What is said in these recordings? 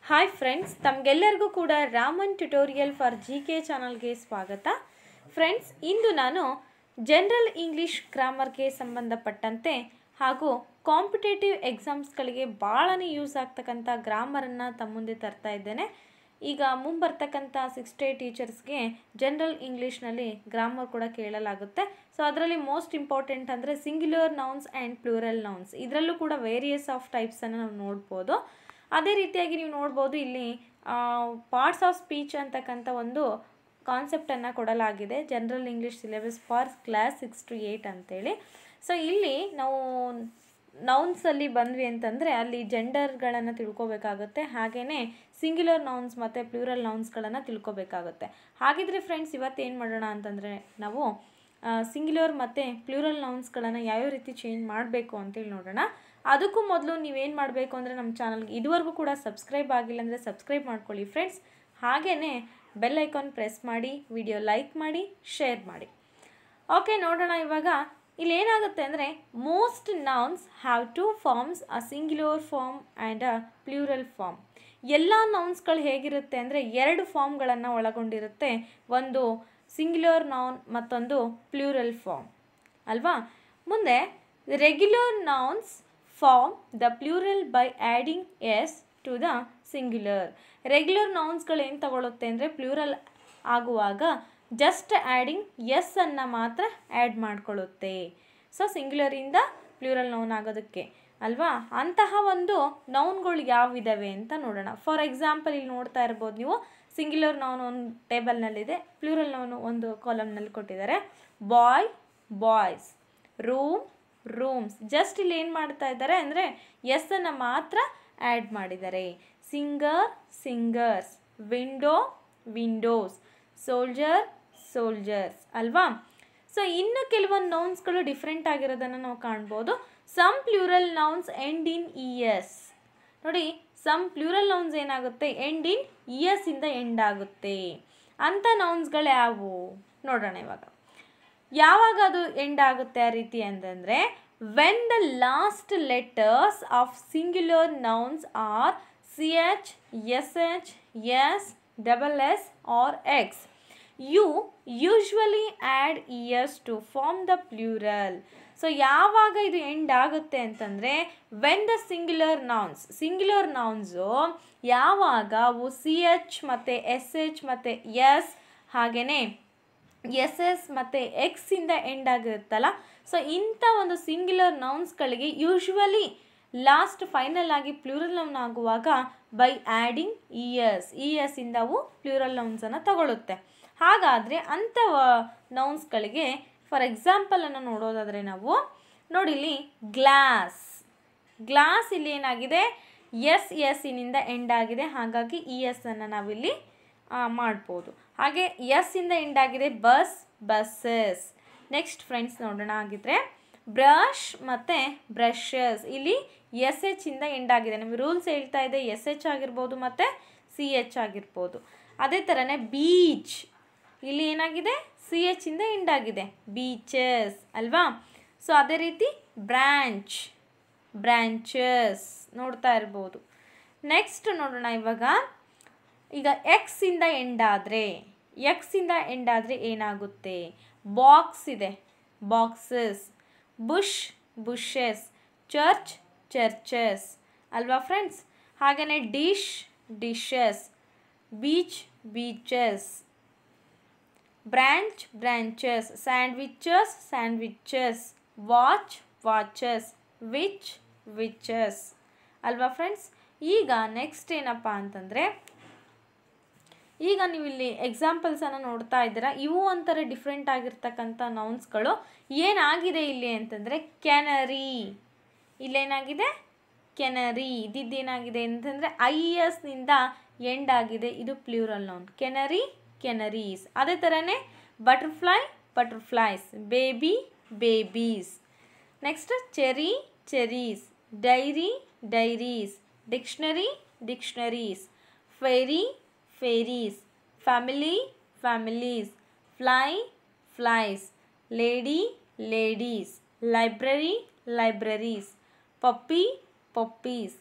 Hi friends, ತಮಗೆಲ್ಲರಿಗೂ ಕೂಡ Raman tutorial for GK ಚಾನಲ್ಗೆ ಸ್ವಾಗತ. ಫ್ರೆಂಡ್ಸ್, ಇಂದು ನಾನು ಜನರಲ್ ಇಂಗ್ಲೀಷ್ ಗ್ರಾಮರ್ಗೆ ಸಂಬಂಧಪಟ್ಟಂತೆ ಹಾಗೂ ಕಾಂಪಿಟೇಟಿವ್ ಎಕ್ಸಾಮ್ಸ್ಗಳಿಗೆ ಭಾಳನೇ ಯೂಸ್ ಆಗ್ತಕ್ಕಂಥ ಗ್ರಾಮರನ್ನು ತಮ್ಮ ಮುಂದೆ ತರ್ತಾ ಇದ್ದೇನೆ. ಈಗ ಮುಂಬರ್ತಕ್ಕಂಥ 6th grade ಟೀಚರ್ಸ್ಗೆ ಜನರಲ್ ಇಂಗ್ಲೀಷ್ನಲ್ಲಿ ಗ್ರಾಮರ್ ಕೂಡ ಕೇಳಲಾಗುತ್ತೆ. ಸೊ ಅದರಲ್ಲಿ ಮೋಸ್ಟ್ ಇಂಪಾರ್ಟೆಂಟ್ ಅಂದರೆ singular nouns and plural nouns. ಇದರಲ್ಲೂ ಕೂಡ ವೇರಿಯಸ್ ಆಫ್ ಟೈಪ್ಸನ್ನು ನಾವು ನೋಡ್ಬೋದು. ಅದೇ ರೀತಿಯಾಗಿ ನೀವು ನೋಡ್ಬೋದು, ಇಲ್ಲಿ ಪಾರ್ಟ್ಸ್ ಆಫ್ ಸ್ಪೀಚ್ ಅಂತಕ್ಕಂಥ ಒಂದು ಕಾನ್ಸೆಪ್ಟನ್ನು ಕೊಡಲಾಗಿದೆ, general English syllabus for class 6 to 8 ಅಂತೇಳಿ. ಸೊ ಇಲ್ಲಿ ನಾವು ನೌನ್ಸಲ್ಲಿ ಬಂದ್ವಿ ಅಂತಂದರೆ ಅಲ್ಲಿ ಜೆಂಡರ್ಗಳನ್ನು ತಿಳ್ಕೊಬೇಕಾಗುತ್ತೆ, ಹಾಗೆಯೇ ಸಿಂಗ್ಯುಲರ್ ನೌನ್ಸ್ ಮತ್ತು ಪ್ಲೂರಲ್ ನೌನ್ಸ್ಗಳನ್ನು ತಿಳ್ಕೊಬೇಕಾಗುತ್ತೆ. ಹಾಗಿದ್ರೆ ಫ್ರೆಂಡ್ಸ್, ಇವತ್ತೇನು ಮಾಡೋಣ ಅಂತಂದರೆ ನಾವು ಸಿಂಗ್ಯುಲರ್ ಮತ್ತು ಪ್ಲೂರಲ್ ನೌನ್ಸ್ಗಳನ್ನು ಯಾವ್ಯಾವ ರೀತಿ ಚೇಂಜ್ ಮಾಡಬೇಕು ಅಂತೇಳಿ ನೋಡೋಣ. ಅದಕ್ಕೂ ಮೊದಲು ನೀವೇನು ಮಾಡಬೇಕು ಅಂದರೆ ನಮ್ಮ ಚಾನಲ್ಗೆ ಇದುವರೆಗೂ ಕೂಡ ಸಬ್ಸ್ಕ್ರೈಬ್ ಆಗಿಲ್ಲ ಅಂದರೆ ಸಬ್ಸ್ಕ್ರೈಬ್ ಮಾಡ್ಕೊಳ್ಳಿ ಫ್ರೆಂಡ್ಸ್. ಹಾಗೆಯೇ ಬೆಲ್ ಐಕಾನ್ ಪ್ರೆಸ್ ಮಾಡಿ, ವಿಡಿಯೋ ಲೈಕ್ ಮಾಡಿ, ಶೇರ್ ಮಾಡಿ. ಓಕೆ, ನೋಡೋಣ. ಇವಾಗ ಇಲ್ಲಿ ಏನಾಗುತ್ತೆ ಅಂದರೆ most nouns have 2 forms, a singular form and a plural form. ಎಲ್ಲ ನೌನ್ಸ್ಗಳು ಹೇಗಿರುತ್ತೆ ಅಂದರೆ 2 ಫಾರ್ಮ್ಗಳನ್ನು ಒಳಗೊಂಡಿರುತ್ತೆ, ಒಂದು ಸಿಂಗ್ಯುಲರ್ ನೌನ್ ಮತ್ತೊಂದು ಪ್ಲೂರಲ್ ಫಾರ್ಮ್ ಅಲ್ವಾ. ಮುಂದೆ regular nouns form the plural by adding S to the singular. ರೆಗ್ಯುಲರ್ ನೌನ್ಸ್ಗಳು ಏನು ತಗೊಳುತ್ತೆ ಅಂದರೆ ಪ್ಲೂರಲ್ ಆಗುವಾಗ ಜಸ್ಟ್ ಆ್ಯಡಿಂಗ್ ಎಸ್ ಅನ್ನು ಮಾತ್ರ ಆ್ಯಡ್ ಮಾಡ್ಕೊಳ್ಳುತ್ತೆ. ಸೊ ಸಿಂಗ್ಯುಲರಿಂದ ಪ್ಲೂರಲ್ ನೌನ್ ಆಗೋದಕ್ಕೆ ಅಲ್ವಾ. ಅಂತಹ ಒಂದು ನೌನ್ಗಳು ಯಾವಿದ್ದಾವೆ ಅಂತ ನೋಡೋಣ. ಫಾರ್ ಎಕ್ಸಾಂಪಲ್ ಇಲ್ಲಿ ನೋಡ್ತಾ ಇರ್ಬೋದು ನೀವು, ಸಿಂಗ್ಯುಲರ್ ನೌನ್ ಒಂದು ಟೇಬಲ್ನಲ್ಲಿದೆ, ಪ್ಲೂರಲ್ ನೌನು ಒಂದು ಕಾಲಮ್ನಲ್ಲಿ ಕೊಟ್ಟಿದ್ದಾರೆ. ಬಾಯ್, ಬಾಯ್ಸ್, ರೂಮ್, ರೂಮ್ಸ್. ಜಸ್ಟ್ ಇಲ್ಲಿ ಏನು ಮಾಡ್ತಾ ಇದ್ದಾರೆ ಅಂದರೆ ಎಸ್ ಅನ್ನು ಮಾತ್ರ ಆ್ಯಡ್ ಮಾಡಿದ್ದಾರೆ. Singer, singers, window, windows, soldier, soldiers ಅಲ್ವಾ. ಸೊ ಇನ್ನು ಕೆಲವೊಂದು ನೌನ್ಸ್ಗಳು ಡಿಫ್ರೆಂಟ್ ಆಗಿರೋದನ್ನು ನಾವು ಕಾಣ್ಬೋದು. Some plural nouns end in ES. ನೋಡಿ, ಸಮ್ ಪ್ಲೂರಲ್ ನೌನ್ಸ್ ಏನಾಗುತ್ತೆ, ಎಂಡ್ ಇನ್ ES ಇಂದ ಎಂಡ್ ಆಗುತ್ತೆ. ಅಂಥ ನೌನ್ಸ್ಗಳು ಯಾವುವು ನೋಡೋಣ. ಇವಾಗ ಯಾವಾಗ ಅದು ಎಂಡ್ ಆಗುತ್ತೆ ಆ ರೀತಿ ಅಂತಂದರೆ when the last letters of singular nouns are CH, SH, S, SS or X. You usually add ES to form the plural. So ಯಾವಾಗ ಇದು ಎಂಡ್ ಆಗುತ್ತೆ ಅಂತಂದರೆ ವೆನ್ ದ ಸಿಂಗ್ಯುಲರ್ ನೌನ್ಸು ಯಾವಾಗ ಅವು CH ಮತ್ತು SH ಮತ್ತು S ಹಾಗೆಯೇ SS ಮತ್ತು X ಇಂದ ಎಂಡ್ ಆಗಿರುತ್ತಲ್ಲ. ಸೊ ಇಂಥ ಒಂದು ಸಿಂಗ್ಯುಲರ್ ನೌನ್ಸ್ಗಳಿಗೆ ಯೂಶ್ವಲಿ ಲಾಸ್ಟ್ ಫೈನಲ್ ಆಗಿ ಪ್ಲೂರಲ್ ನೌನ್ ಆಗುವಾಗ ಬೈ ಆ್ಯಡಿಂಗ್ ES ಇಂದ ಅವು ಪ್ಲೂರಲ್ ನೌನ್ಸನ್ನು ತಗೊಳ್ಳುತ್ತೆ. ಹಾಗಾದರೆ ಅಂಥ ನೌನ್ಸ್ಗಳಿಗೆ ಫಾರ್ ಎಕ್ಸಾಂಪಲನ್ನು ನೋಡೋದಾದರೆ ನಾವು ನೋಡಿಲಿ, ಗ್ಲಾಸ್ ಇಲ್ಲಿ ಏನಾಗಿದೆ, ಎಸ್ ಇಂದ ಎಂಡ್ ಆಗಿದೆ, ಹಾಗಾಗಿ ES ಅನ್ನು ನಾವಿಲ್ಲಿ ಮಾಡ್ಬೋದು. ಹಾಗೆ ಎಸ್ ಇಂದ ಎಂಡ್ ಆಗಿದೆ ಬಸ್ಸಸ್. ನೆಕ್ಸ್ಟ್ ಫ್ರೆಂಡ್ಸ್ ನೋಡೋಣ. ಆಗಿದ್ರೆ ಬ್ರಷ್ ಮತ್ತು ಬ್ರಷಸ್, ಇಲ್ಲಿ SH ಇಂದ ಎಂಡ್ ಆಗಿದೆ. ನಮಗೆ ರೂಲ್ಸ್ ಹೇಳ್ತಾ ಇದೆ SH ಆಗಿರ್ಬೋದು ಮತ್ತು CH ಆಗಿರ್ಬೋದು. ಅದೇ ಥರನೇ ಬೀಚ್, ಇಲ್ಲಿ ಏನಾಗಿದೆ, CH ಇಂದ ಎಂಡ್ ಆಗಿದೆ, ಬೀಚಸ್ ಅಲ್ವಾ. ಸೊ ಅದೇ ರೀತಿ ಬ್ರಾಂಚಸ್ ನೋಡ್ತಾ ಇರ್ಬೋದು. ನೆಕ್ಸ್ಟ್ ನೋಡೋಣ. ಈಗ X ಇಂದ ಎಂಡ್ ಆದರೆ ಏನಾಗುತ್ತೆ, ಬಾಕ್ಸ್ ಇದೆ, ಬಾಕ್ಸಸ್, ಬುಷಸ್, ಚರ್ಚಸ್ ಅಲ್ವಾ ಫ್ರೆಂಡ್ಸ್. ಹಾಗೆಯೇ dishes, beaches, branches, sandwiches, watches, witches ಅಲ್ವಾ ಫ್ರೆಂಡ್ಸ್. ಈಗ ನೆಕ್ಸ್ಟ್ ಏನಪ್ಪ ಅಂತಂದರೆ, ಈಗ ನೀವು ಇಲ್ಲಿ ಎಕ್ಸಾಂಪಲ್ಸನ್ನು ನೋಡ್ತಾ ಇದ್ದೀರಾ. ಇವು ಒಂಥರ ಡಿಫ್ರೆಂಟ್ ಆಗಿರ್ತಕ್ಕಂಥ ನೌನ್ಸ್ಗಳು. ಏನಾಗಿದೆ ಇಲ್ಲಿ ಅಂತಂದರೆ ಕೆನರಿ, ಇಲ್ಲೇನಾಗಿದೆ ಕೆನರಿ, ಇದೇನಾಗಿದೆ ಅಂತಂದರೆ IS ನಿಂದ ಎಂಡ್ ಆಗಿದೆ, ಇದು ಪ್ಲೂರಲ್ ನೌನ್, ಕೆನರೀಸ್. ಅದೇ ಥರನೇ butterflies, babies. Next cherries, diaries, dictionaries, fairies, families, flies, ladies, libraries, puppies,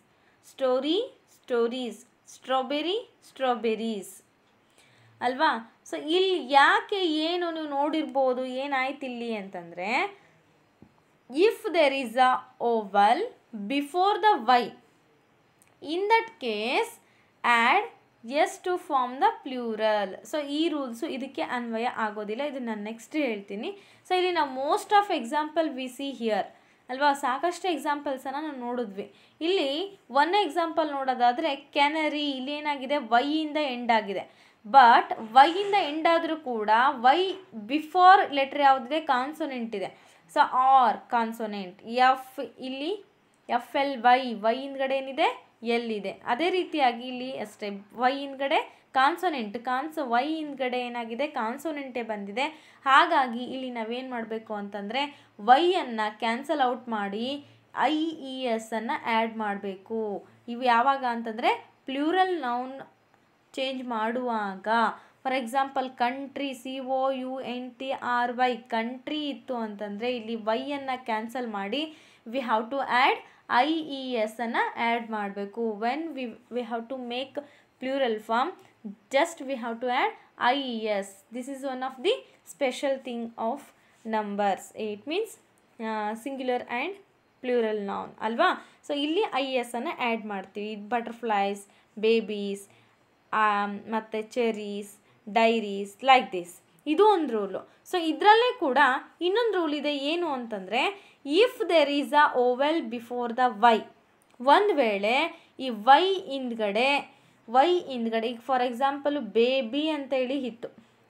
stories, strawberry strawberries ಅಲ್ವಾ. ಸೊ ಇಲ್ಲಿ ಯಾಕೆ ಏನು ನೀವು ನೋಡಿರ್ಬೋದು ಏನಾಯ್ತು ಇಲ್ಲಿ ಅಂತಂದರೆ, if there is a vowel before the Y, in that case add S to form the plural. So ಈ ರೂಲ್ಸು ಇದಕ್ಕೆ ಅನ್ವಯ ಆಗೋದಿಲ್ಲ, ಇದು ನಾನು ನೆಕ್ಸ್ಟ್ ಹೇಳ್ತೀನಿ. ಸೊ ಇಲ್ಲಿ ನಾವು most of example we see here ಅಲ್ವಾ, ಸಾಕಷ್ಟು ಎಕ್ಸಾಂಪಲ್ಸನ್ನು ನಾವು ನೋಡಿದ್ವಿ. ಇಲ್ಲಿ ಒನ್ ಎಕ್ಸಾಂಪಲ್ ನೋಡೋದಾದರೆ ಕೆನರಿ, ಇಲ್ಲಿ ಏನಾಗಿದೆ ವೈಯಿಂದ ಎಂಡ್ ಆಗಿದೆ. ಬಟ್ ವೈಯಿಂದ ಎಂಡ್ ಆದರೂ ಕೂಡ ವೈ ಬಿಫೋರ್ ಲೆಟ್ರ್ ಯಾವುದಿದೆ, ಕಾನ್ಸೊನೆಂಟ್ ಇದೆ. ಸೊ ಆರ್ ಕಾನ್ಸೊನೆಂಟ್, ಎಫ್ ಇಲ್ಲಿ ಎಫ್ ಎಲ್ ವೈ ಹಿಂದ್ಗಡೆ ಏನಿದೆ ಎಲ್ ಇದೆ. ಅದೇ ರೀತಿಯಾಗಿ ಇಲ್ಲಿ ಅಷ್ಟೇ ವೈ ಹಿಂದ್ಗಡೆ ಕಾನ್ಸೊನೆಂಟ್, ವೈ ಹಿಂದ್ಗಡೆ ಏನಾಗಿದೆ ಕಾನ್ಸೊನೆಂಟೇ ಬಂದಿದೆ. ಹಾಗಾಗಿ ಇಲ್ಲಿ ನಾವೇನು ಮಾಡಬೇಕು ಅಂತಂದರೆ ವೈಯನ್ನು ಕ್ಯಾನ್ಸಲ್ ಔಟ್ ಮಾಡಿ IES ಅನ್ನು ಆ್ಯಡ್ ಮಾಡಬೇಕು. ಇವು ಯಾವಾಗ ಅಂತಂದರೆ ಪ್ಲೂರಲ್ ನೌನ್ ಚೇಂಜ್ ಮಾಡುವಾಗ. For example country, COUNTRY country ಇತ್ತು ಅಂತಂದರೆ ಇಲ್ಲಿ ವೈಯನ್ನು ಕ್ಯಾನ್ಸಲ್ ಮಾಡಿ we have to add IES ಅನ್ನು ಆ್ಯಡ್ ಮಾಡಬೇಕು. When we have to make plural form, just we have to add IES. This is one of the special thing of numbers. It means singular and plural noun ಅಲ್ವಾ. So ಇಲ್ಲಿ IES ಅನ್ನು add ಮಾಡ್ತೀವಿ. Butterflies, babies, ಮತ್ತು Cherries, diaries, like this. ಇದು ಒಂದು rule. So ಇದರಲ್ಲೇ ಕೂಡ ಇನ್ನೊಂದು ರೂಲ್ ಇದೆ. ಏನು ಅಂತಂದರೆ if there is a vowel before the Y, ಒಂದು ವೇಳೆ ಈ ವೈ ಹಿಂದ್ಗಡೆ ಈಗ ಫಾರ್ ಎಕ್ಸಾಂಪಲ್ ಬೇಬಿ ಅಂತೇಳಿ ಇತ್ತು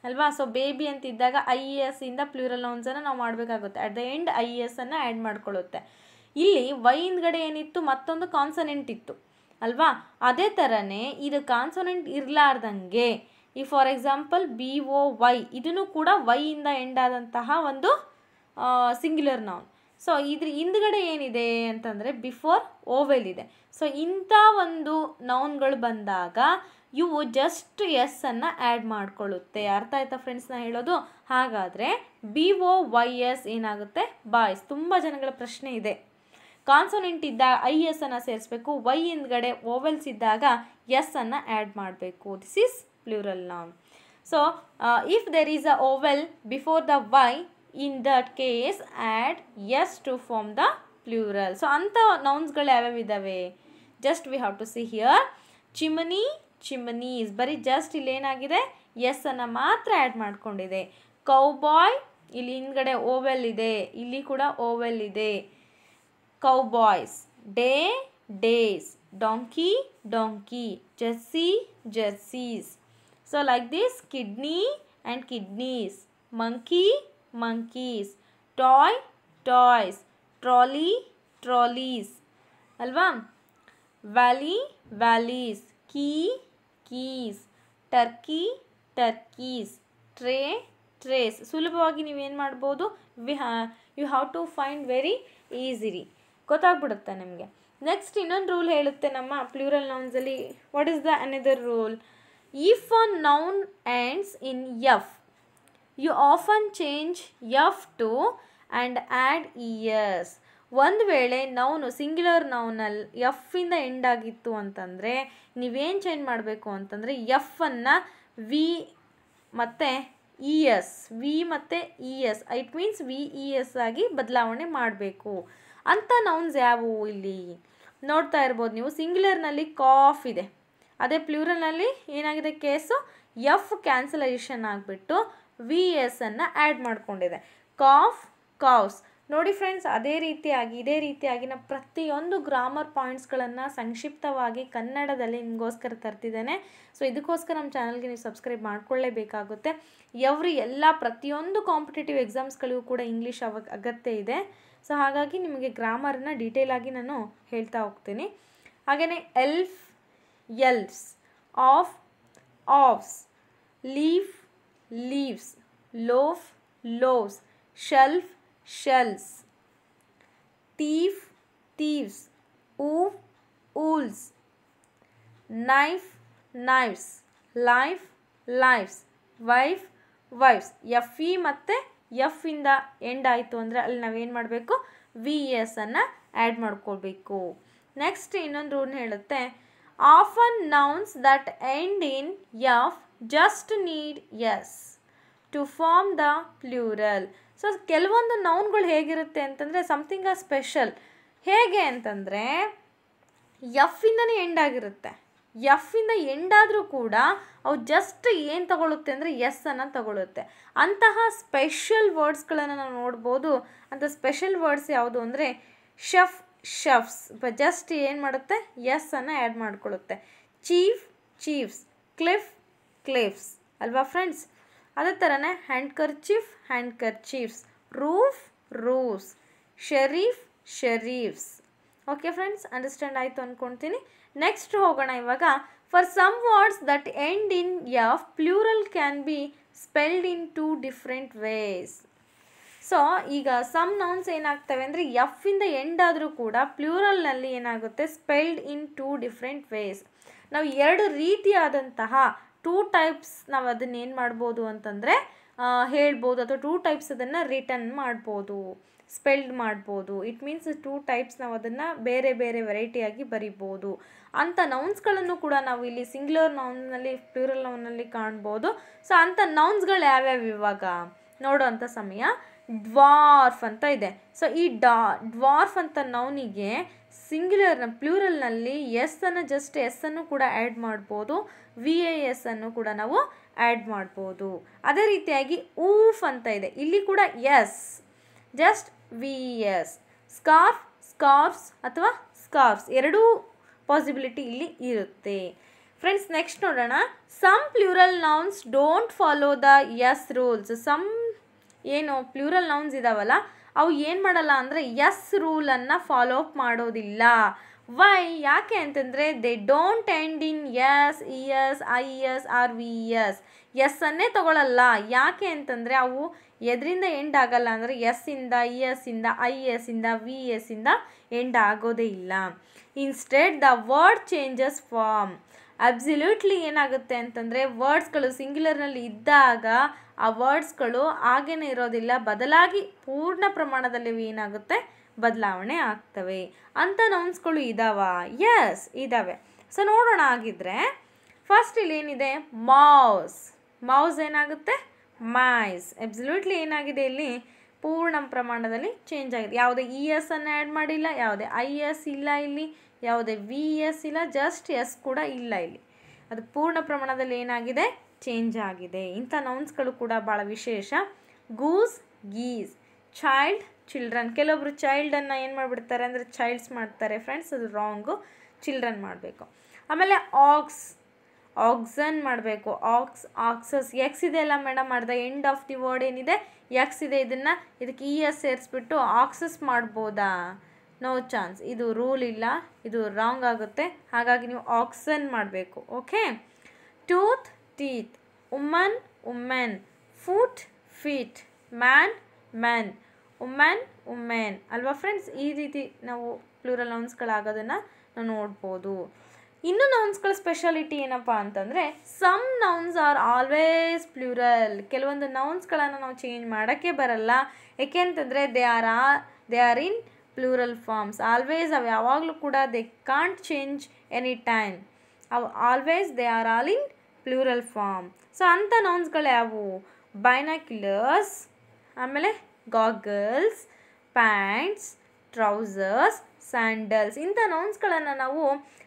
ಅಲ್ವಾ. ಸೊ ಬೇಬಿ ಅಂತಿದ್ದಾಗ IES ಇಂದ ಪ್ಲೂರಲ್ ನೌನ್ಸನ್ನು ನಾವು ಮಾಡಬೇಕಾಗುತ್ತೆ. ಅಟ್ ದ ಎಂಡ್ IES ಅನ್ನು ಆ್ಯಡ್ ಮಾಡ್ಕೊಳ್ಳುತ್ತೆ. ಇಲ್ಲಿ ವೈ ಹಿಂದ್ಗಡೆ ಏನಿತ್ತು, ಮತ್ತೊಂದು ಕಾನ್ಸನೆಂಟ್ ಇತ್ತು ಅಲ್ವಾ. ಅದೇ ಥರನೇ ಇದು ಕಾನ್ಸನೆಂಟ್ ಇರಲಾರ್ದಂಗೆ ಈ ಫಾರ್ ಎಕ್ಸಾಂಪಲ್ BOY, ಇದನ್ನು ಕೂಡ ವೈಯಿಂದ ಎಂಡ್ ಆದಂತಹ ಒಂದು ಸಿಂಗ್ಯುಲರ್ ನೌನ್. ಸೊ ಇದ್ರ ಹಿಂದ್ಗಡೆ ಏನಿದೆ ಅಂತಂದರೆ ಬಿಫೋರ್ ಓವೆಲ್ ಇದೆ. ಸೊ ಇಂಥ ಒಂದು ನೌನ್ಗಳು ಬಂದಾಗ ಇವು ಜಸ್ಟ್ ಎಸ್ ಅನ್ನು ಆ್ಯಡ್ ಮಾಡ್ಕೊಳ್ಳುತ್ತೆ. ಅರ್ಥ ಆಯ್ತಾ ಫ್ರೆಂಡ್ಸ್ ನಾನು ಹೇಳೋದು? ಹಾಗಾದರೆ BOYS ಏನಾಗುತ್ತೆ, ಬಾಯ್ಸ್. ತುಂಬ ಜನಗಳ ಪ್ರಶ್ನೆ ಇದೆ. ಕಾನ್ಸೊನೆಂಟ್ ಇದ್ದಾಗ IS ಅನ್ನು ಸೇರಿಸ್ಬೇಕು, ವೈ ಹಿಂದ್ಗಡೆ ಓವೆಲ್ಸ್ ಇದ್ದಾಗ ಎಸ್ ಅನ್ನು ಆ್ಯಡ್ ಮಾಡಬೇಕು. This is plural noun. So if there is a vowel before the Y, in that case add yes to form the plural. So ಅಂಥ ನೌನ್ಸ್ಗಳು ಯಾವ್ಯಾವ ಇದ್ದಾವೆ, just we have to see here. Chimney, chimneys, ಬರೀ just ಇಲ್ಲಿ ಏನಾಗಿದೆ S ಅನ್ನು ಮಾತ್ರ add ಮಾಡ್ಕೊಂಡಿದೆ. ಕೌಬಾಯ್, ಇಲ್ಲಿ ಹಿಂದ್ಗಡೆ ಓವೆಲ್ ಇದೆ, ಇಲ್ಲಿ ಕೂಡ ಓವೆಲ್ ಇದೆ. Cowboys. Day, days. Donkey, donkey. Jersey, jerseys. So like this kidney and kidneys. Monkey, monkeys. Toy, toys. Trolley, trolleys ಅಲ್ವಾ. Valley, valleys. Key, keys. Turkey, turkeys. Tray, trays. ಸುಲಭವಾಗಿ ನೀವೇನು ಮಾಡ್ಬೋದು, you have to find very easily, ಗೊತ್ತಾಗ್ಬಿಡುತ್ತೆ ನಿಮಗೆ. Next ಇನ್ನೊಂದು rule ಹೇಳುತ್ತೆ ನಮ್ಮ plural ನೌನ್ಸಲ್ಲಿ. What is the another rule? If a noun ends in F, you often change F to and add ES. ಒಂದು ವೇಳೆ ನೌನು ಸಿಂಗ್ಯುಲರ್ ನೌನಲ್ಲಿ ಎಫ್ಫಿಂದ ಎಂಡ್ ಆಗಿತ್ತು ಅಂತಂದರೆ ನೀವೇನು ಚೇಂಜ್ ಮಾಡಬೇಕು ಅಂತಂದರೆ ಎಫನ್ನು ವಿ ಮತ್ತು ES, ವಿ ಮತ್ತು ES, ಇಟ್ ಮೀನ್ಸ್ VES ಆಗಿ ಬದಲಾವಣೆ ಮಾಡಬೇಕು. ಅಂಥ ನೌನ್ಸ್ ಯಾವುವು ಇಲ್ಲಿ ನೋಡ್ತಾ ಇರ್ಬೋದು ನೀವು. ಸಿಂಗ್ಯುಲರ್ನಲ್ಲಿ ಕಾಫ್ ಇದೆ, ಅದೇ ಪ್ಲೂರಲ್ನಲ್ಲಿ ಏನಾಗಿದೆ ಕೇಸು, ಎಫ್ ಕ್ಯಾನ್ಸಲೇಷನ್ ಆಗಿಬಿಟ್ಟು VS ಅನ್ನು ಆ್ಯಡ್ ಮಾಡ್ಕೊಂಡಿದೆ. Calf, calves. ನೋಡಿ ಫ್ರೆಂಡ್ಸ್, ಇದೇ ರೀತಿಯಾಗಿ ನಾನು ಪ್ರತಿಯೊಂದು ಗ್ರಾಮರ್ ಪಾಯಿಂಟ್ಸ್ಗಳನ್ನು ಸಂಕ್ಷಿಪ್ತವಾಗಿ ಕನ್ನಡದಲ್ಲಿ ನಿಮಗೋಸ್ಕರ ತರ್ತಿದ್ದೇನೆ. ಸೊ ಇದಕ್ಕೋಸ್ಕರ ನಮ್ಮ ಚಾನಲ್ಗೆ ನೀವು ಸಬ್ಸ್ಕ್ರೈಬ್ ಮಾಡ್ಕೊಳ್ಳೇಬೇಕಾಗುತ್ತೆ. ಪ್ರತಿಯೊಂದು ಕಾಂಪಿಟೇಟಿವ್ ಎಕ್ಸಾಮ್ಸ್ಗಳಿಗೂ ಕೂಡ ಇಂಗ್ಲೀಷ್ ಅಗತ್ಯ ಇದೆ. ಸೊ ಹಾಗಾಗಿ ನಿಮಗೆ ಗ್ರಾಮರನ್ನ ಡೀಟೇಲ್ ಆಗಿ ನಾನು ಹೇಳ್ತಾ ಹೋಗ್ತೀನಿ. ಹಾಗೆಯೇ elf, elfs. Off, offs. Leaf, leaves. Loaf, loaves. Shelf, shells. Thief, thieves. Oof, ools. Knife, knives. Life, lives. Wife, wives. FE ಮತ್ತು ಎಫ್ ಇಂದ ಎಂಡ್ ಆಯಿತು ಅಂದರೆ ಅಲ್ಲಿ ನಾವೇನು ಮಾಡಬೇಕು, VS ಅನ್ನು ಆ್ಯಡ್ ಮಾಡ್ಕೊಳ್ಬೇಕು. ನೆಕ್ಸ್ಟ್ ಇನ್ನೊಂದು ರೂಲ್ ಹೇಳುತ್ತೆ, Often nouns that end in F just need S to form the plural. So ಕೆಲವೊಂದು ನೌನ್ಗಳು ಹೇಗಿರುತ್ತೆ ಅಂತಂದರೆ ಸಮಥಿಂಗ್ ಆ ಸ್ಪೆಷಲ್. ಹೇಗೆ ಅಂತಂದರೆ ಎಫ್ಫಿಂದನೇ ಎಂಡ್ ಆಗಿರುತ್ತೆ. ಎಫ್ಫಿಂದ ಎಂಡ್ ಆದರೂ ಕೂಡ ಅವು ಜಸ್ಟ್ ಏನು ತಗೊಳುತ್ತೆ ಅಂದರೆ ಎಸ್ ಅನ್ನು ತಗೊಳುತ್ತೆ. ಅಂತಹ ಸ್ಪೆಷಲ್ ವರ್ಡ್ಸ್ಗಳನ್ನು ನಾವು ನೋಡ್ಬೋದು. ಅಂಥ ಸ್ಪೆಷಲ್ ವರ್ಡ್ಸ್ ಯಾವುದು ಅಂದರೆ ಶಫ್, ಶಫ್ಸ್. ಜಸ್ಟ್ ಏನು ಮಾಡುತ್ತೆ, ಎಸ್ ಅನ್ನು ಆ್ಯಡ್ ಮಾಡ್ಕೊಳ್ಳುತ್ತೆ. Chief, chiefs. ಕ್ಲಿಫ್, ಕ್ಲಿಫ್ಸ್ ಅಲ್ವಾ ಫ್ರೆಂಡ್ಸ್? ಅದೇ ಥರನೇ handkerchief, handkerchiefs. Roof, roofs. Sheriff, sheriffs. Okay friends, understand ಆಯಿತು ಅಂದ್ಕೊಳ್ತೀನಿ. ನೆಕ್ಸ್ಟ್ ಹೋಗೋಣ ಇವಾಗ. For some words that end in F plural can be spelled in 2 different ways. So ಈಗ some nouns ಏನಾಗ್ತವೆ ಅಂದರೆ ಎಫ್ಫಿಂದ ಎಂಡ್ ಆದರೂ ಕೂಡ ಪ್ಲೂರಲ್ನಲ್ಲಿ ಏನಾಗುತ್ತೆ, ಸ್ಪೆಲ್ಡ್ ಇನ್ 2 ಡಿಫ್ರೆಂಟ್ ವೇಸ್. ನಾವು 2 ರೀತಿಯಾದಂತಹ 2 ಟೈಪ್ಸ್ ನಾವು ಅದನ್ನು ಏನು ಮಾಡ್ಬೋದು ಅಂತಂದರೆ ಹೇಳ್ಬೋದು, ಅಥವಾ 2 ಟೈಪ್ಸ್ ಅದನ್ನು ರಿಟರ್ನ್ ಮಾಡ್ಬೋದು, ಸ್ಪೆಲ್ಡ್ ಮಾಡ್ಬೋದು. ಇಟ್ ಮೀನ್ಸ್ 2 ಟೈಪ್ಸ್ ನಾವು ಅದನ್ನು ಬೇರೆ ಬೇರೆ ವೆರೈಟಿಯಾಗಿ ಬರಿಬೋದು. ಅಂಥ ನೌನ್ಸ್ಗಳನ್ನು ಕೂಡ ನಾವು ಇಲ್ಲಿ ಸಿಂಗ್ಯುಲರ್ ನೌನ್ನಲ್ಲಿ, ಪ್ಲೂರಲ್ ನೌನ್ನಲ್ಲಿ ಕಾಣ್ಬೋದು. ಸೊ ಅಂಥ ನೌನ್ಸ್ಗಳು ಯಾವ್ಯಾವ ಇವಾಗ ನೋಡೋವಂಥ ಸಮಯ. ಡ್ವಾರ್ಫ್ ಅಂತ ಇದೆ. ಸೊ ಈ ಡ್ವಾರ್ಫ್ ಅಂತ ನೌನಿಗೆ ಸಿಂಗ್ಯುಲರ್ ಪ್ಲೂರಲ್ನಲ್ಲಿ ಎಸ್ ಅನ್ನು ಜಸ್ಟ್ ಎಸ್ ಅನ್ನು ಕೂಡ ಆ್ಯಡ್ ಮಾಡ್ಬೋದು, VAS ಅನ್ನು ಕೂಡ ನಾವು ಆ್ಯಡ್ ಮಾಡ್ಬೋದು. ಅದೇ ರೀತಿಯಾಗಿ ಊಫ್ ಅಂತ ಇದೆ. ಇಲ್ಲಿ ಕೂಡ S, just VES. Scarf, scarfs ಅಥವಾ ಸ್ಕಾರ್ಫ್ಸ್ ಎರಡೂ ಪಾಸಿಬಿಲಿಟಿ ಇಲ್ಲಿ ಇರುತ್ತೆ. ಫ್ರೆಂಡ್ಸ್ ನೆಕ್ಸ್ಟ್ ನೋಡೋಣ. Some plural nouns don't follow the S rules. Some ಏನು ಪ್ಲೂರಲ್ ನೌನ್ಸ್ ಇದಾವಲ್ಲ ಅವು ಏನು ಮಾಡಲ್ಲ ಅಂದರೆ ಎಸ್ ರೂಲನ್ನು ಫಾಲೋ ಅಪ್ ಮಾಡೋದಿಲ್ಲ. ವೈ, ಯಾಕೆ ಅಂತಂದರೆ they don't end in S, ES, IS or VES. S ಅನ್ನೇ ತಗೊಳ್ಳಲ್ಲ. ಯಾಕೆ ಅಂತಂದರೆ ಅವು ಎದರಿಂದ ಎಂಡ್ ಆಗಲ್ಲ ಅಂದರೆ ಎಸ್ಸಿಂದ, ES ಇಂದ, IS ಇಂದ, VS ಇಂದ ಎಂಡ್ ಆಗೋದೇ ಇಲ್ಲ. Instead the word changes form. Absolutely ಏನಾಗುತ್ತೆ ಅಂತಂದರೆ ವರ್ಡ್ಸ್ಗಳು ಸಿಂಗ್ಯುಲರ್ನಲ್ಲಿ ಇದ್ದಾಗ ಆ ವರ್ಡ್ಸ್ಗಳು ಹಾಗೇನೆ ಇರೋದಿಲ್ಲ, ಬದಲಾಗಿ ಪೂರ್ಣ ಪ್ರಮಾಣದಲ್ಲಿ ಏನಾಗುತ್ತೆ, ಬದಲಾವಣೆ ಆಗ್ತವೆ. ಅಂಥ ನೌನ್ಸ್ಗಳು ಇದಾವ? ಎಸ್ ಇದ್ದಾವೆ. ಸೊ ನೋಡೋಣ. ಆಗಿದ್ರೆ ಫಸ್ಟ್ ಇಲ್ಲಿ ಏನಿದೆ, ಮೌಸ್. ಮೌಸ್ ಏನಾಗುತ್ತೆ, ಮೈಸ್. ಅಬ್ಸಲ್ಯೂಟ್ಲಿ ಏನಾಗಿದೆ ಇಲ್ಲಿ ಪೂರ್ಣ ಪ್ರಮಾಣದಲ್ಲಿ ಚೇಂಜ್ ಆಗಿದೆ. ಯಾವುದೇ ES ಅನ್ನು ಆ್ಯಡ್ ಮಾಡಿಲ್ಲ, ಯಾವುದೇ IS ಇಲ್ಲ, ಇಲ್ಲಿ ಯಾವುದೇ VS ಇಲ್ಲ, ಜಸ್ಟ್ ಎಸ್ ಕೂಡ ಇಲ್ಲ ಇಲ್ಲಿ. ಅದು ಪೂರ್ಣ ಪ್ರಮಾಣದಲ್ಲಿ ಏನಾಗಿದೆ, ಚೇಂಜ್ ಆಗಿದೆ. ಇಂಥ ನೌನ್ಸ್ಗಳು ಕೂಡ ಭಾಳ ವಿಶೇಷ. Goose, geese. Child, children. ಕೆಲವೊಬ್ರು ಚೈಲ್ಡನ್ನು ಏನು ಮಾಡಿಬಿಡ್ತಾರೆ ಅಂದರೆ ಚೈಲ್ಡ್ಸ್ ಮಾಡ್ತಾರೆ ಫ್ರೆಂಡ್ಸ್, ಅದು ರಾಂಗು. ಚಿಲ್ಡ್ರನ್ ಮಾಡಬೇಕು. ಆಮೇಲೆ ಆಕ್ಸ್, ಆಕ್ಸನ್ ಮಾಡಬೇಕು. Axe, access. ಎಕ್ಸ್ ಇದೆ ಅಲ್ಲ ಮೇಡಮ್, ಅರ್ಧ ಎಂಡ್ ಆಫ್ ದಿ ವರ್ಡ್ ಏನಿದೆ ಎಕ್ಸ್ ಇದೆ, ಇದಕ್ಕೆ ES ಸೇರಿಸ್ಬಿಟ್ಟು ಆಕ್ಸಸ್ ಮಾಡ್ಬೋದಾ? No chance. ಇದು ರೂಲ್ ಇಲ್ಲ, ಇದು ರಾಂಗ್ ಆಗುತ್ತೆ. ಹಾಗಾಗಿ ನೀವು ಆಕ್ಸನ್ ಮಾಡಬೇಕು. Okay. Tooth, teeth. Woman, women. Foot, feet. Man, men. Women, women ಅಲ್ವಾ ಫ್ರೆಂಡ್ಸ್? ಈ ರೀತಿ ನಾವು ಪ್ಲೂರಲ್ ನೌನ್ಸ್ಗಳಾಗೋದನ್ನು ನಾವು ನೋಡ್ಬೋದು. ಇನ್ನು ನೌನ್ಸ್ಗಳ ಸ್ಪೆಷಾಲಿಟಿ ಏನಪ್ಪ ಅಂತಂದರೆ some nouns are always plural. ಕೆಲವೊಂದು ನೌನ್ಸ್ಗಳನ್ನು ನಾವು ಚೇಂಜ್ ಮಾಡೋಕ್ಕೆ ಬರಲ್ಲ. ಏಕೆಂತಂದರೆ they are in plural forms. Always ಅವು ಯಾವಾಗಲೂ ಕೂಡ they can't change any time. ಅವು always they are all in plural form. So ಅಂಥ ನೌನ್ಸ್ಗಳು ಯಾವುವು? ಬೈನಾಕ್ಯುಲರ್ಸ್, ಆಮೇಲೆ ಗಾಗಲ್ಸ್, ಪ್ಯಾಂಟ್ಸ್, ಟ್ರೌಸರ್ಸ್, ಸ್ಯಾಂಡಲ್ಸ್. ಇಂಥ ನೌನ್ಸ್ಗಳನ್ನು ನಾವು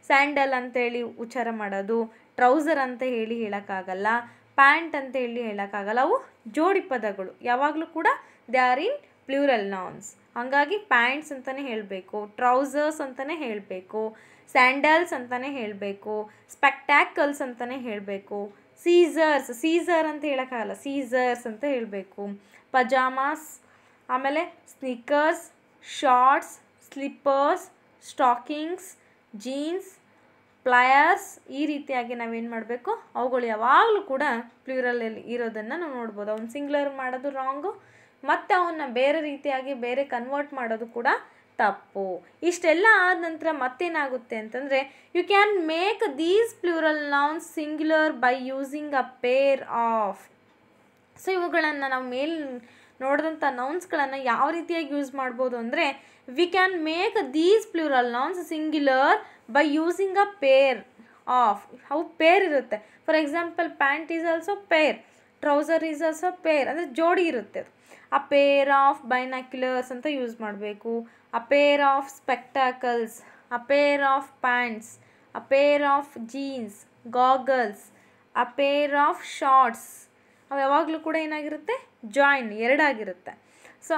ಸ್ಯಾಂಡಲ್ ಅಂತೇಳಿ ಉಚ್ಚಾರ ಮಾಡೋದು, ಟ್ರೌಸರ್ ಅಂತ ಹೇಳೋಕ್ಕಾಗಲ್ಲ, ಪ್ಯಾಂಟ್ ಅಂತ ಹೇಳೋಕ್ಕಾಗಲ್ಲ. ಅವು ಜೋಡಿ ಪದಗಳು, ಯಾವಾಗಲೂ ಕೂಡ they are in plural nouns. ಹಾಗಾಗಿ ಪ್ಯಾಂಟ್ಸ್ ಅಂತಲೇ ಹೇಳಬೇಕು, ಟ್ರೌಸರ್ಸ್ ಅಂತಲೇ ಹೇಳಬೇಕು, ಸ್ಯಾಂಡಲ್ಸ್ ಅಂತಲೇ ಹೇಳಬೇಕು, ಸ್ಪೆಕ್ಟ್ಯಾಕಲ್ಸ್ ಅಂತಲೇ ಹೇಳಬೇಕು, ಸೀಸರ್ಸ್, ಸೀಸರ್ ಅಂತ ಹೇಳೋಕ್ಕಾಗಲ್ಲ, ಸೀಸರ್ಸ್ ಅಂತ ಹೇಳಬೇಕು, ಪಜಾಮಾಸ್, ಆಮೇಲೆ sneakers, shorts, slippers, stockings, jeans, pliers. ಈ ರೀತಿಯಾಗಿ ನಾವೇನು ಮಾಡಬೇಕು, ಅವುಗಳು ಯಾವಾಗಲೂ ಕೂಡ ಪ್ಲೂರಲಲ್ಲಿ ಇರೋದನ್ನು ನಾವು ನೋಡ್ಬೋದು. ಅವ್ನು ಸಿಂಗ್ಯುಲರ್ ಮಾಡೋದು ರಾಂಗು, ಮತ್ತು ಅವನ್ನ ಬೇರೆ ರೀತಿಯಾಗಿ ಬೇರೆ ಕನ್ವರ್ಟ್ ಮಾಡೋದು ಕೂಡ ತಪ್ಪು. ಇಷ್ಟೆಲ್ಲ ಆದ ನಂತರ ಮತ್ತೇನಾಗುತ್ತೆ ಅಂತಂದರೆ you can make these plural nouns singular by using a pair of. So ಇವುಗಳನ್ನು ನಾವು ಮೇಲೆ ನೋಡಿದಂಥ ನೌನ್ಸ್ಗಳನ್ನು ಯಾವ ರೀತಿಯಾಗಿ ಯೂಸ್ ಮಾಡ್ಬೋದು ಅಂದರೆ we can make these plural nouns singular by using a pair of, ಅವು ಪೇರ್ ಇರುತ್ತೆ. For example pant is also pair, trouser is also pair, ಅಂದರೆ ಜೋಡಿ ಇರುತ್ತೆ ಅದು. ಅ ಪೇರ್ ಆಫ್ ಬೈನಾಕ್ಯುಲರ್ಸ್ ಅಂತ ಯೂಸ್ ಮಾಡಬೇಕು. A pair of spectacles, a pair of pants, a pair of jeans, goggles, a pair of shorts. ಅವು ಯಾವಾಗಲೂ ಕೂಡ ಏನಾಗಿರುತ್ತೆ, ಜಾಯಿನ್, ಎರಡಾಗಿರುತ್ತೆ. So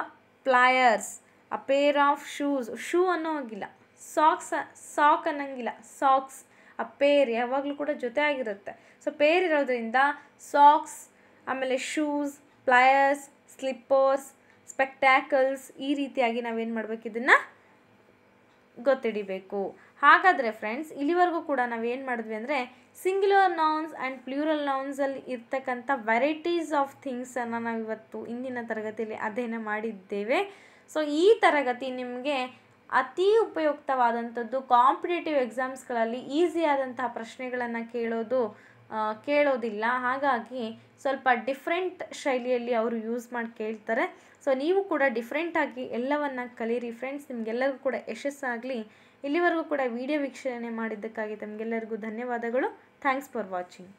pliers, a pair of shoes, shoe ಅನ್ನೋ ಹೋಗಿಲ್ಲ, ಸಾಕ್ ಅನ್ನೋಂಗಿಲ್ಲ, ಸಾಕ್ಸ್. ಆ ಪೇರ್ ಯಾವಾಗಲೂ ಕೂಡ ಜೊತೆ ಆಗಿರುತ್ತೆ. ಸೊ ಪೇರ್ ಇರೋದ್ರಿಂದ ಸಾಕ್ಸ್, ಆಮೇಲೆ ಶೂಸ್, ಪ್ಲಾಯರ್ಸ್, ಸ್ಲಿಪ್ಪರ್ಸ್, ಸ್ಪೆಕ್ಟ್ಯಾಕಲ್ಸ್, ಈ ರೀತಿಯಾಗಿ ನಾವೇನು ಮಾಡಬೇಕು, ಇದನ್ನು ಗೊತ್ತಿಡಿಬೇಕು. ಹಾಗಾದರೆ ಫ್ರೆಂಡ್ಸ್, ಇಲ್ಲಿವರೆಗೂ ಕೂಡ ನಾವೇನು ಮಾಡಿದ್ವಿ ಅಂದರೆ ಸಿಂಗ್ಯುಲರ್ ನೌನ್ಸ್ ಆ್ಯಂಡ್ ಪ್ಲೂರಲ್ ನೌನ್ಸಲ್ಲಿ ಇರ್ತಕ್ಕಂಥ ವೆರೈಟೀಸ್ ಆಫ್ ಥಿಂಗ್ಸನ್ನು ನಾವಿವತ್ತು ಇಂದಿನ ತರಗತಿಯಲ್ಲಿ ಅಧ್ಯಯನ ಮಾಡಿದ್ದೇವೆ. ಸೊ ಈ ತರಗತಿ ನಿಮಗೆ ಅತಿ ಉಪಯುಕ್ತವಾದಂಥದ್ದು. ಕಾಂಪಿಟೇಟಿವ್ ಎಕ್ಸಾಮ್ಸ್ಗಳಲ್ಲಿ ಈಸಿಯಾದಂತಹ ಪ್ರಶ್ನೆಗಳನ್ನು ಕೇಳೋದಿಲ್ಲ. ಹಾಗಾಗಿ ಸ್ವಲ್ಪ ಡಿಫ್ರೆಂಟ್ ಶೈಲಿಯಲ್ಲಿ ಅವರು ಯೂಸ್ ಮಾಡಿ ಕೇಳ್ತಾರೆ. ಸೊ ನೀವು ಕೂಡ ಡಿಫ್ರೆಂಟಾಗಿ ಎಲ್ಲವನ್ನು ಕಲೀರಿ ಫ್ರೆಂಡ್ಸ್. ನಿಮಗೆಲ್ಲರಿಗೂ ಕೂಡ ಯಶಸ್ಸಾಗಲಿ. ಇಲ್ಲಿವರೆಗೂ ಕೂಡ ವಿಡಿಯೋ ವೀಕ್ಷಣೆ ಮಾಡಿದ್ದಕ್ಕಾಗಿ ತಮಗೆಲ್ಲರಿಗೂ ಧನ್ಯವಾದಗಳು. Thanks for watching.